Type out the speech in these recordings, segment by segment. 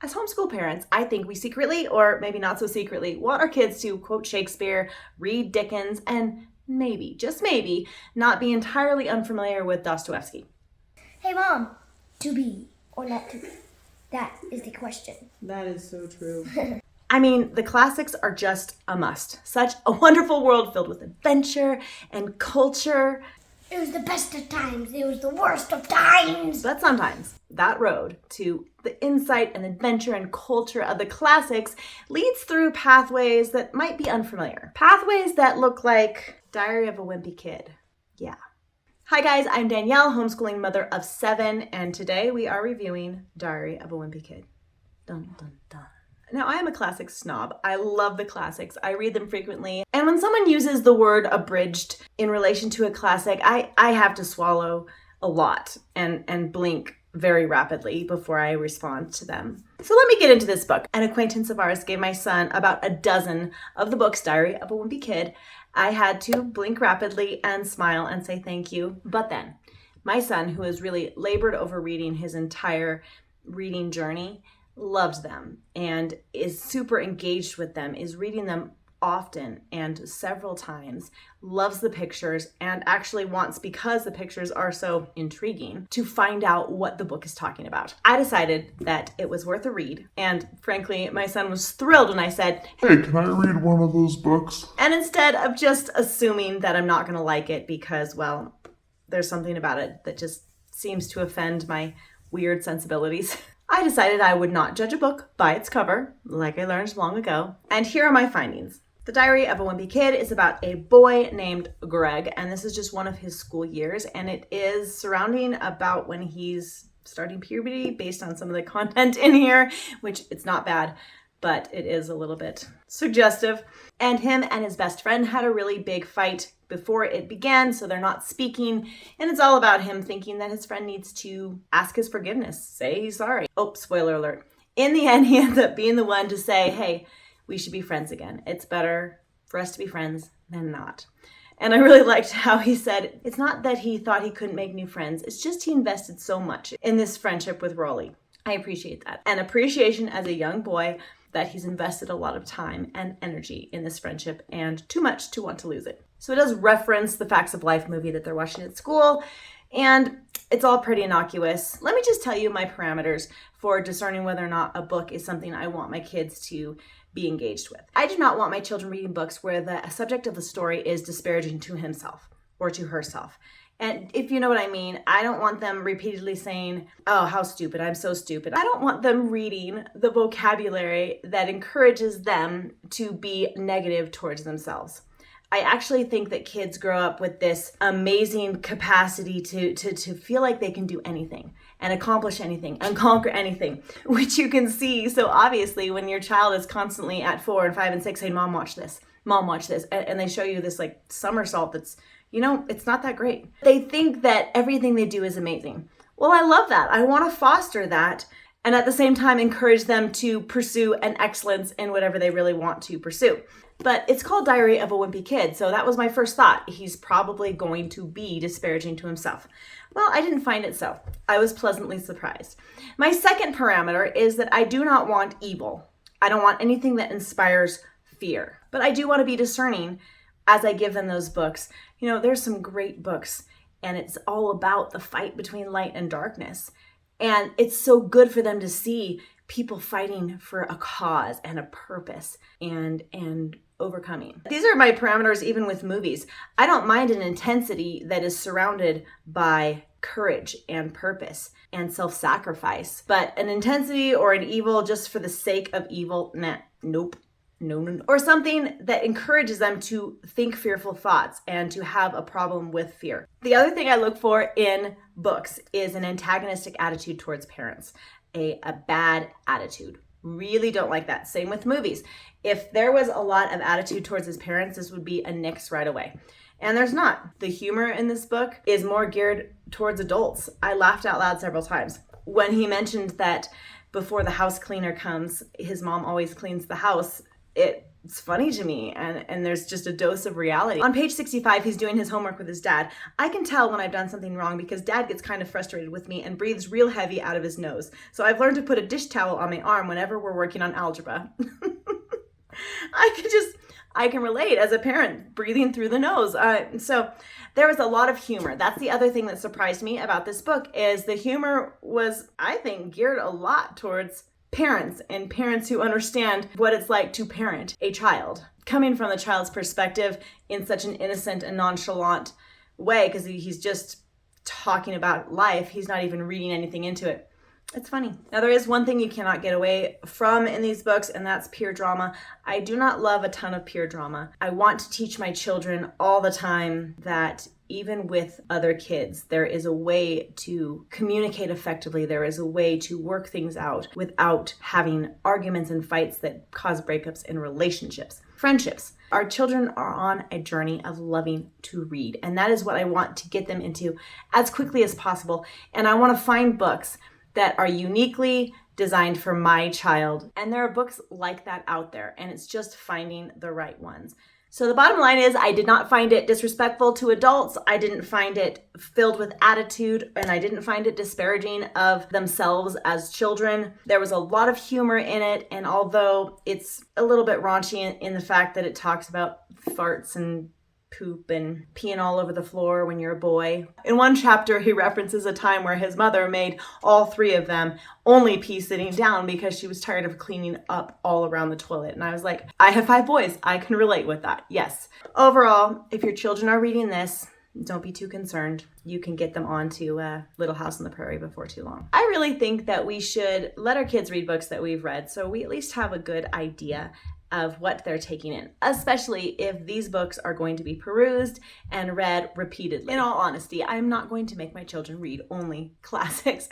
As homeschool parents, I think we secretly, or maybe not so secretly, want our kids to quote Shakespeare, read Dickens, and maybe, just maybe, not be entirely unfamiliar with Dostoevsky. Hey Mom, to be or not to be? That is the question. That is so true. I mean, the classics are just a must. Such a wonderful world filled with adventure and culture. It was the best of times. It was the worst of times. But sometimes that road to the insight and adventure and culture of the classics leads through pathways that might be unfamiliar. Pathways that look like Diary of a Wimpy Kid. Yeah. Hi guys, I'm Danielle, homeschooling mother of 7, and today we are reviewing Diary of a Wimpy Kid. Dun, dun, dun. Now, I am a classics snob. I love the classics. I read them frequently. And when someone uses the word abridged in relation to a classic, I have to swallow a lot and blink very rapidly before I respond to them. So let me get into this book. An acquaintance of ours gave my son about a dozen of the books, Diary of a Wimpy Kid. I had to blink rapidly and smile and say thank you. But then, my son, who has really labored over reading his entire reading journey, loves them and is super engaged with them, is reading them often and several times, loves the pictures, and actually wants, because the pictures are so intriguing, to find out what the book is talking about. I decided that it was worth a read, and frankly, my son was thrilled when I said, "Hey, can I read one of those books?" And instead of just assuming that I'm not going to like it because, well, there's something about it that just seems to offend my weird sensibilities, I decided I would not judge a book by its cover, like I learned long ago. And here are my findings. The Diary of a Wimpy Kid is about a boy named Greg, and this is just one of his school years, and it is surrounding about when he's starting puberty based on some of the content in here, which it's not bad, but it is a little bit suggestive. And him and his best friend had a really big fight before it began, so they're not speaking, and it's all about him thinking that his friend needs to ask his forgiveness, say he's sorry. Oh, spoiler alert. In the end, he ends up being the one to say, hey, we should be friends again. It's better for us to be friends than not. And I really liked how he said, it's not that he thought he couldn't make new friends, it's just he invested so much in this friendship with Rolly. I appreciate that. And appreciation as a young boy that he's invested a lot of time and energy in this friendship and too much to want to lose it. So it does reference the Facts of Life movie that they're watching at school, and it's all pretty innocuous. Let me just tell you my parameters for discerning whether or not a book is something I want my kids to be engaged with. I do not want my children reading books where the subject of the story is disparaging to himself or to herself. And if you know what I mean, I don't want them repeatedly saying, oh, how stupid, I'm so stupid. I don't want them reading the vocabulary that encourages them to be negative towards themselves. I actually think that kids grow up with this amazing capacity to feel like they can do anything and accomplish anything and conquer anything, which you can see so obviously when your child is constantly at 4 and 5 and 6 saying, Mom, watch this, Mom, watch this. And they show you this like somersault that's, it's not that great. They think that everything they do is amazing. Well, I love that. I want to foster that and at the same time encourage them to pursue an excellence in whatever they really want to pursue. But it's called Diary of a Wimpy Kid, so that was my first thought. He's probably going to be disparaging to himself. Well, I didn't find it so. I was pleasantly surprised. My second parameter is that I do not want evil. I don't want anything that inspires fear. But I do want to be discerning as I give them those books. There's some great books, and it's all about the fight between light and darkness. And it's so good for them to see people fighting for a cause and a purpose and overcoming. These are my parameters even with movies. I don't mind an intensity that is surrounded by courage and purpose and self-sacrifice. But an intensity or an evil just for the sake of evil, nope. No. Or something that encourages them to think fearful thoughts and to have a problem with fear. The other thing I look for in books is an antagonistic attitude towards parents, a bad attitude. Really don't like that. Same with movies. If there was a lot of attitude towards his parents, this would be a nix right away. And there's not. The humor in this book is more geared towards adults. I laughed out loud several times when he mentioned that before the house cleaner comes, his mom always cleans the house. It it's funny to me, and there's just a dose of reality. On page 65, he's doing his homework with his dad. I can tell when I've done something wrong because dad gets kind of frustrated with me and breathes real heavy out of his nose. So I've learned to put a dish towel on my arm whenever we're working on algebra. I can relate as a parent, breathing through the nose. So there was a lot of humor. That's the other thing that surprised me about this book, is the humor was, I think, geared a lot towards parents and parents who understand what it's like to parent a child. Coming from the child's perspective in such an innocent and nonchalant way, because he's just talking about life. He's not even reading anything into it. It's funny. Now, there is one thing you cannot get away from in these books, and that's peer drama. I do not love a ton of peer drama. I want to teach my children all the time that even with other kids, there is a way to communicate effectively. There is a way to work things out without having arguments and fights that cause breakups in relationships. Friendships. Our children are on a journey of loving to read, and that is what I want to get them into as quickly as possible. And I want to find books that are uniquely designed for my child. And there are books like that out there, and it's just finding the right ones. So the bottom line is, I did not find it disrespectful to adults. I didn't find it filled with attitude, and I didn't find it disparaging of themselves as children. There was a lot of humor in it, and although it's a little bit raunchy in the fact that it talks about farts and poop and peeing all over the floor when you're a boy. In one chapter, he references a time where his mother made all three of them only pee sitting down because she was tired of cleaning up all around the toilet. And I was like, I have 5 boys. I can relate with that. Yes. Overall, if your children are reading this, don't be too concerned. You can get them onto Little House on the Prairie before too long. I really think that we should let our kids read books that we've read, so we at least have a good idea of what they're taking in, especially if these books are going to be perused and read repeatedly. In all honesty, I'm not going to make my children read only classics,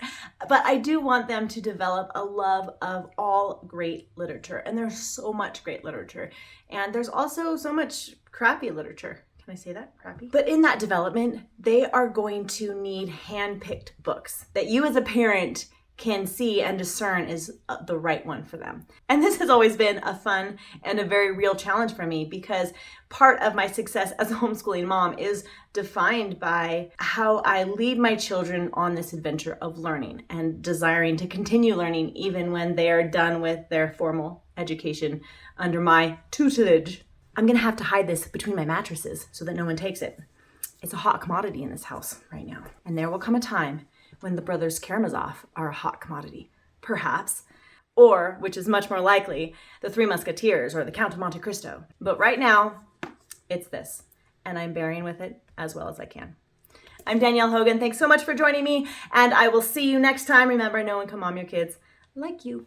but I do want them to develop a love of all great literature. And there's so much great literature. And there's also so much crappy literature. Can I say that? Crappy? But in that development, they are going to need hand-picked books that you as a parent can see and discern is the right one for them. And this has always been a fun and a very real challenge for me, because part of my success as a homeschooling mom is defined by how I lead my children on this adventure of learning and desiring to continue learning even when they are done with their formal education under my tutelage. I'm gonna have to hide this between my mattresses so that no one takes it. It's a hot commodity in this house right now. And there will come a time when the Brothers Karamazov are a hot commodity, perhaps, or, which is much more likely, the Three Musketeers or the Count of Monte Cristo. But right now, it's this, and I'm bearing with it as well as I can. I'm Danielle Hogan. Thanks so much for joining me, and I will see you next time. Remember, no one can mom your kids like you.